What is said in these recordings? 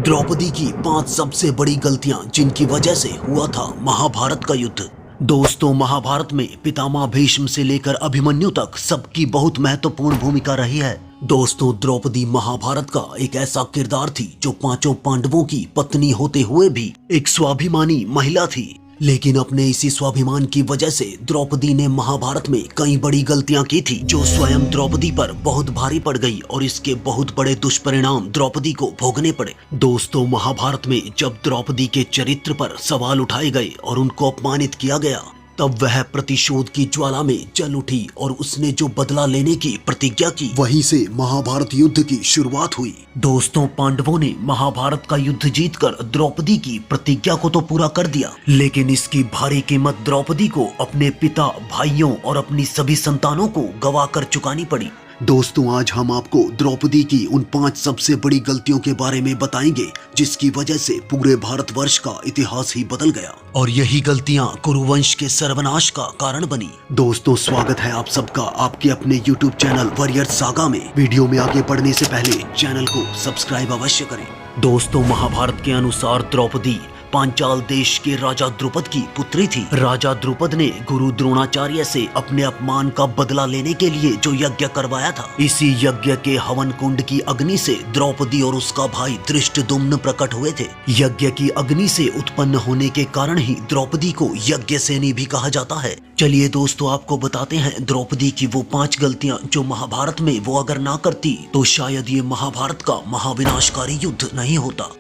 द्रौपदी की 5 सबसे बड़ी गलतियां जिनकी वजह से हुआ था महाभारत का युद्ध। दोस्तों, महाभारत में पितामह भीष्म से लेकर अभिमन्यु तक सबकी बहुत महत्वपूर्ण भूमिका रही है। दोस्तों, द्रौपदी महाभारत का एक ऐसा किरदार थी जो 5 पांडवों की पत्नी होते हुए भी एक स्वाभिमानी महिला थी। लेकिन अपने इसी स्वाभिमान की वजह से द्रौपदी ने महाभारत में कई बड़ी गलतियां की थी जो स्वयं द्रौपदी पर बहुत भारी पड़ गई और इसके बहुत बड़े दुष्परिणाम द्रौपदी को भोगने पड़े। दोस्तों, महाभारत में जब द्रौपदी के चरित्र पर सवाल उठाए गए और उनको अपमानित किया गया, तब वह प्रतिशोध की ज्वाला में जल उठी और उसने जो बदला लेने की प्रतिज्ञा की, वहीं से महाभारत युद्ध की शुरुआत हुई। दोस्तों, पांडवों ने महाभारत का युद्ध जीतकर द्रौपदी की प्रतिज्ञा को तो पूरा कर दिया, लेकिन इसकी भारी कीमत द्रौपदी को अपने पिता, भाइयों और अपनी सभी संतानों को गवा कर चुकानी पड़ी। दोस्तों, आज हम आपको द्रौपदी की उन 5 सबसे बड़ी गलतियों के बारे में बताएंगे जिसकी वजह से पूरे भारतवर्ष का इतिहास ही बदल गया और यही गलतियां कुरुवंश के सर्वनाश का कारण बनी। दोस्तों, स्वागत है आप सबका आपके अपने YouTube चैनल वॉरियर सागा में। वीडियो में आगे बढ़ने से पहले चैनल को सब्सक्राइब अवश्य करें। दोस्तों, महाभारत के अनुसार द्रौपदी पांचाल देश के राजा द्रुपद की पुत्री थी। राजा द्रुपद ने गुरु द्रोणाचार्य से अपने अपमान का बदला लेने के लिए जो यज्ञ करवाया था, इसी यज्ञ के हवन कुंड की अग्नि से द्रौपदी और उसका भाई धृष्टद्युम्न प्रकट हुए थे। यज्ञ की अग्नि से उत्पन्न होने के कारण ही द्रौपदी को यज्ञसेनी भी कहा जाता है। चलिए दोस्तों, आपको बताते हैं द्रौपदी की वो 5 गलतियां जो महाभारत में वो अगर ना करती तो शायद ये महाभारत का महाविनाशकारी युद्ध नहीं होता।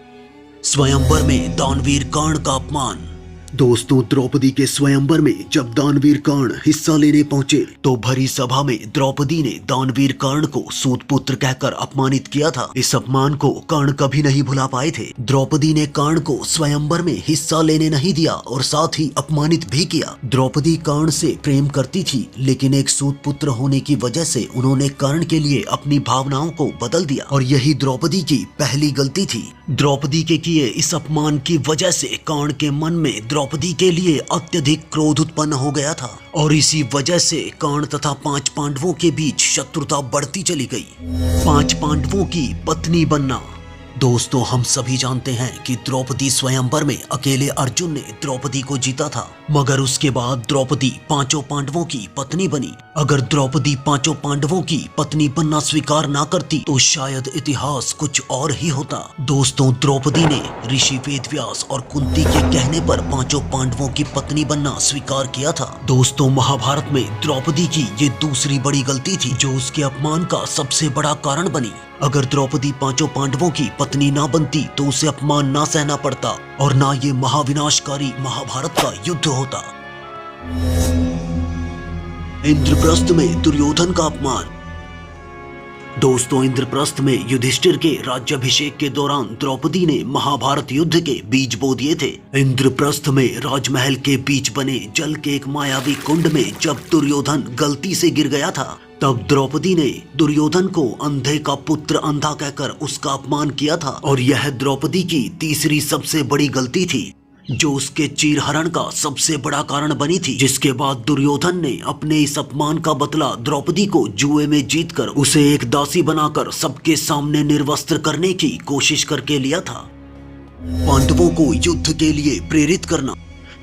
स्वयंवर में दानवीर कर्ण का अपमान। दोस्तों, द्रौपदी के स्वयंवर में जब दानवीर कर्ण हिस्सा लेने पहुंचे तो भरी सभा में द्रौपदी ने दानवीर कर्ण को सूत पुत्र कहकर अपमानित किया था। इस अपमान को कर्ण कभी नहीं भुला पाए थे। द्रौपदी ने कर्ण को स्वयंवर में हिस्सा लेने नहीं दिया और साथ ही अपमानित भी किया। द्रौपदी कर्ण से प्रेम करती थी, लेकिन एक सूत पुत्र होने की वजह से उन्होंने कर्ण के लिए अपनी भावनाओं को बदल दिया और यही द्रौपदी की पहली गलती थी। द्रौपदी के किए इस अपमान की वजह से कर्ण के मन में द्रौपदी के लिए अत्यधिक क्रोध उत्पन्न हो गया था और इसी वजह से कर्ण तथा 5 पांडवों के बीच शत्रुता बढ़ती चली गई। 5 पांडवों की पत्नी बनना। दोस्तों, हम सभी जानते हैं कि द्रौपदी स्वयंवर में अकेले अर्जुन ने द्रौपदी को जीता था, मगर उसके बाद द्रौपदी 5 पांडवों की पत्नी बनी। अगर द्रौपदी 5 पांडवों की पत्नी बनना स्वीकार ना करती तो शायद इतिहास कुछ और ही होता। दोस्तों, द्रौपदी ने ऋषि वेदव्यास और कुंती के कहने पर 5 पांडवों की पत्नी बनना स्वीकार किया था। दोस्तों, महाभारत में द्रौपदी की ये दूसरी बड़ी गलती थी जो उसके अपमान का सबसे बड़ा कारण बनी। अगर द्रौपदी 5 पांडवों की पत्नी ना बनती तो उसे अपमान ना सहना पड़ता और ना ये महाविनाशकारी महाभारत का युद्ध होता। इंद्रप्रस्थ में दुर्योधन का अपमान। दोस्तों, इंद्रप्रस्थ में युधिष्ठिर के राज्याभिषेक के दौरान द्रौपदी ने महाभारत युद्ध के बीज बो दिए थे। इंद्रप्रस्थ में राजमहल के बीच बने जल के एक मायावी कुंड में जब दुर्योधन गलती से गिर गया था, तब द्रौपदी ने दुर्योधन को अंधे का पुत्र अंधा कहकर उसका अपमान किया था और यह द्रौपदी की तीसरी सबसे बड़ी गलती थी जो उसके चीरहरण का सबसे बड़ा कारण बनी थी। जिसके बाद दुर्योधन ने अपने इस अपमान का बदला द्रौपदी को जुए में जीतकर उसे एक दासी बनाकर सबके सामने निर्वस्त्र करने की कोशिश करके लिया था। पांडवों को युद्ध के लिए प्रेरित करना।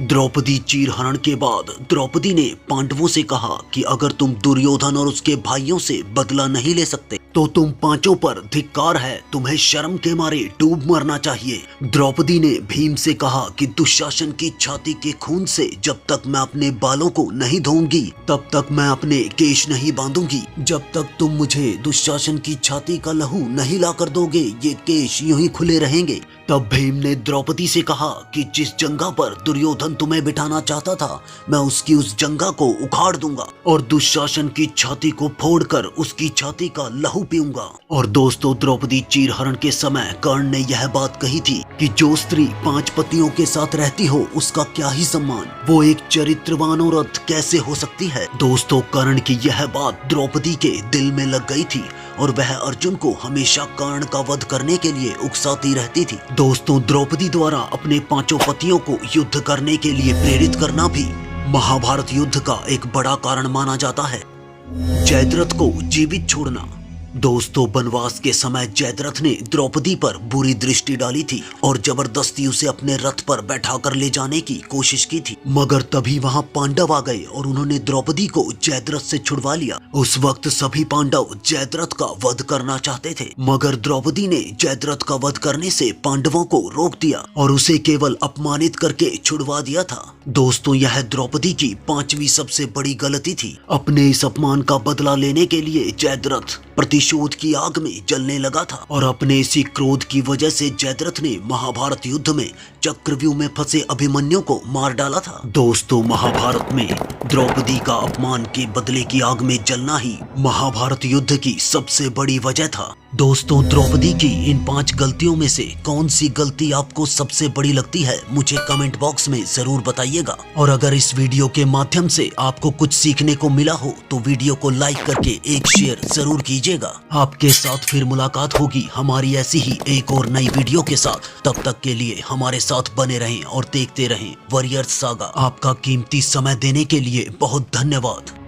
द्रौपदी चीरहरण के बाद द्रौपदी ने पांडवों से कहा कि अगर तुम दुर्योधन और उसके भाइयों से बदला नहीं ले सकते तो तुम 5 पर धिक्कार है, तुम्हें शर्म के मारे डूब मरना चाहिए। द्रौपदी ने भीम से कहा कि दुशासन की छाती के खून से जब तक मैं अपने बालों को नहीं धोऊंगी तब तक मैं अपने केश नहीं बांधूंगी। जब तक तुम मुझे दुशासन की छाती का लहू नहीं ला कर दोगे ये केश यूं ही खुले रहेंगे। तब भीम ने द्रौपदी से कहा कि जिस जंगा पर दुर्योधन तुम्हें बिठाना चाहता था मैं उसकी उस जंगा को उखाड़ दूंगा और दुशासन की छाती को फोड़कर उसकी छाती का लहू पीऊंगा। और दोस्तों, द्रौपदी चीरहरण के समय कर्ण ने यह बात कही थी कि जो स्त्री 5 पतियों के साथ रहती हो उसका क्या ही सम्मान, वो एक चरित्रवान औरत कैसे हो सकती है। दोस्तों, कर्ण की यह बात द्रौपदी के दिल में लग गई थी और वह अर्जुन को हमेशा कर्ण का वध करने के लिए उकसाती रहती थी। दोस्तों, द्रौपदी द्वारा अपने 5 पतियों को युद्ध करने के लिए प्रेरित करना भी महाभारत युद्ध का एक बड़ा कारण माना जाता है। जयद्रथ को जीवित छोड़ना। दोस्तों वनवास के समय जयद्रथ ने द्रौपदी पर बुरी दृष्टि डाली थी और जबरदस्ती उसे अपने रथ पर बैठाकर ले जाने की कोशिश की थी, मगर तभी वहां पांडव आ गए और उन्होंने द्रौपदी को जयद्रथ से छुड़वा लिया। उस वक्त सभी पांडव जयद्रथ का वध करना चाहते थे, मगर द्रौपदी ने जयद्रथ का वध करने से पांडवों को रोक दिया और उसे केवल अपमानित करके छुड़वा दिया था। दोस्तों यह द्रौपदी की 5वीं सबसे बड़ी गलती थी। अपने इस अपमान का बदला लेने के लिए जयद्रथ प्रतिशोध की आग में जलने लगा था और अपने इसी क्रोध की वजह से जयद्रथ ने महाभारत युद्ध में चक्रव्यूह में फंसे अभिमन्यु को मार डाला था। दोस्तों महाभारत में द्रौपदी का अपमान के बदले की आग में जलना ही महाभारत युद्ध की सबसे बड़ी वजह था। दोस्तों द्रौपदी की इन 5 गलतियों में से कौन सी गलती आपको सबसे बड़ी लगती है, मुझे कमेंट बॉक्स में जरूर बताइएगा। और अगर इस वीडियो के माध्यम से आपको कुछ सीखने को मिला हो तो वीडियो को लाइक करके एक शेयर जरूर कीजिएगा। आपके साथ फिर मुलाकात होगी हमारी ऐसी ही एक और नई वीडियो के साथ। तब तक के लिए हमारे साथ बने रहें और देखते रहें वॉरियर्स सागा। आपका कीमती समय देने के लिए बहुत धन्यवाद।